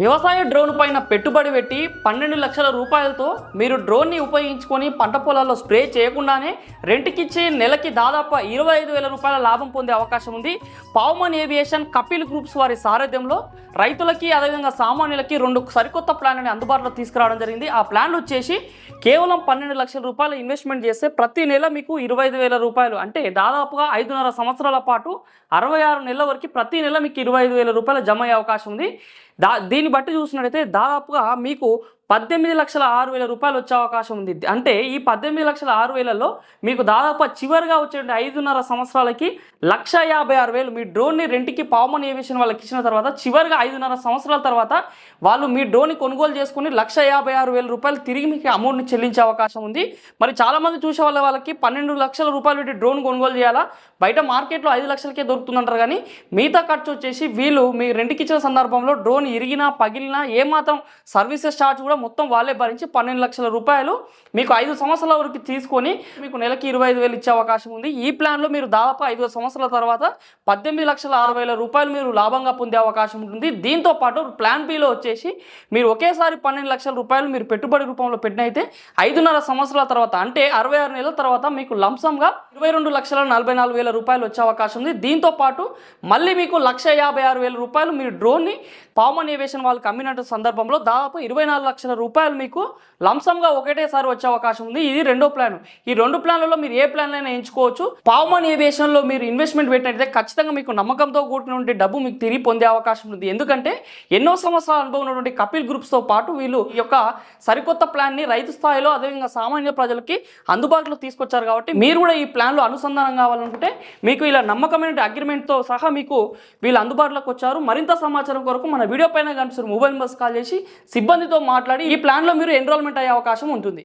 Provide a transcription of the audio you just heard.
వ్యవసాయ డ్రోన్ పైన పెట్టుబడి పెట్టి 12 లక్షల రూపాయలతో మీరు డ్రోన్ని ఉపయోగించుకొని పంట పొలాల్లో స్ప్రే చేయకుండానే రెంట్కిచ్చి నెలకి దాదాపు 25,000 రూపాయల లాభం పొందే అవకాశం ఉంది. పవమాన్ ఏవియేషన్ కపిల్ గ్రూప్స్ వారి సారథ్యంలో రైతులకి అదేవిధంగా సామాన్యులకి 2 సరికొత్త ప్లాన్లని అందుబాటులో తీసుకురావడం జరిగింది. ఆ ప్లాన్లు వచ్చేసి కేవలం 12 లక్షల రూపాయలు ఇన్వెస్ట్మెంట్ చేస్తే ప్రతి నెల మీకు 25,000 రూపాయలు, అంటే దాదాపుగా 5.5 సంవత్సరాల పాటు 66 నెలల వరకు ప్రతి నెల మీకు 25,000 రూపాయలు జమ అయ్యే అవకాశం ఉంది. దీన్ని బట్టి చూసినట్టయితే దాదాపుగా మీకు 18,06,000 రూపాయలు వచ్చే అవకాశం ఉంది. అంటే ఈ 18,06,000లో మీకు దాదాపు చివరిగా వచ్చే 5.5 సంవత్సరాలకి 1,56,000 మీ డ్రోన్ని రెంట్కి పవమాన్ ఏవియేషన్ వాళ్ళకి ఇచ్చిన తర్వాత చివరిగా 5.5 సంవత్సరాల తర్వాత వాళ్ళు మీ డ్రోన్ని కొనుగోలు చేసుకుని 1,56,000 రూపాయలు తిరిగి మీకు అమౌంట్ని చెల్లించే అవకాశం ఉంది. మరి చాలామంది చూసే వాళ్ళకి 12 లక్షల రూపాయలు పెట్టి డ్రోన్ కొనుగోలు చేయాలా, బయట మార్కెట్లో 5 లక్షలకే దొరుకుతుందంటారు. కానీ మిగతా ఖర్చు వచ్చేసి వీళ్ళు మీ రెంట్కి ఇచ్చిన సందర్భంలో డ్రోన్ ఇరిగినా పగిలినా ఏమాత్రం సర్వీసెస్ ఛార్జ్ కూడా మొత్తం వాళ్ళే భరించి 12 లక్షల రూపాయలు మీకు 5 సంవత్సరాల వరకు తీసుకొని మీకు నెలకి 25,000 ఇచ్చే అవకాశం ఉంది. ఈ ప్లాన్లో మీరు దాదాపు 5 సంవత్సరాల తర్వాత 18,06,000 రూపాయలు మీరు లాభంగా పొందే అవకాశం ఉంటుంది. దీంతో పాటు ప్లాన్ బిలో వచ్చేసి మీరు ఒకేసారి 12 లక్షల రూపాయలు మీరు పెట్టుబడి రూపంలో పెట్టినైతే 5.5 సంవత్సరాల తర్వాత అంటే 66 నెలల తర్వాత మీకు లంసంగా 22,44,000 రూపాయలు వచ్చే అవకాశం ఉంది. దీంతో పాటు మళ్ళీ మీకు 1,56,000 రూపాయలు మీరు డ్రోన్ని పవమాన్ ఏవియేషన్ వాళ్ళకి అమ్మినట్టు సందర్భంలో దాదాపు 24 లక్షల రూపాయలు మీకు లంసంగా ఒకటేసారి వచ్చే అవకాశం ఉంది. ఇది రెండో ప్లాన్. ఈ 2 ప్లాన్లలో మీరు ఏ ప్లాన్ అయినా ఎంచుకోవచ్చు. పవమాన్ ఏవియేషన్లో మీరు ఇన్వెస్ట్మెంట్ పెట్టినట్లయితే ఖచ్చితంగా మీకు నమ్మకంతో కూడినటువంటి డబ్బు మీకు తిరిగి పొందే అవకాశం ఉంది. ఎందుకంటే ఎన్నో సంవత్సరాల అనుభవం ఉన్నటువంటి కపిల్ గ్రూప్స్తో పాటు వీళ్ళు ఈ యొక్క సరికొత్త ప్లాన్ని రైతు స్థాయిలో అదేవిధంగా సామాన్య ప్రజలకి అందుబాటులో తీసుకొచ్చారు. కాబట్టి మీరు కూడా ఈ ప్లాన్లో అనుసంధానం కావాలనుకుంటే మీకు ఇలా నమ్మకమైన అగ్రిమెంట్తో సహా మీకు వీళ్ళు అందుబాటులోకి వచ్చారు. మరింత సమాచారం కొరకు మన వీడియో పైన కనిపిస్తున్న మొబైల్ నెంబర్స్ కాల్ చేసి సిబ్బందితో మాట్లాడి ఈ ప్లాన్లో మీరు ఎన్రోల్మెంట్ అయ్యే అవకాశం ఉంటుంది.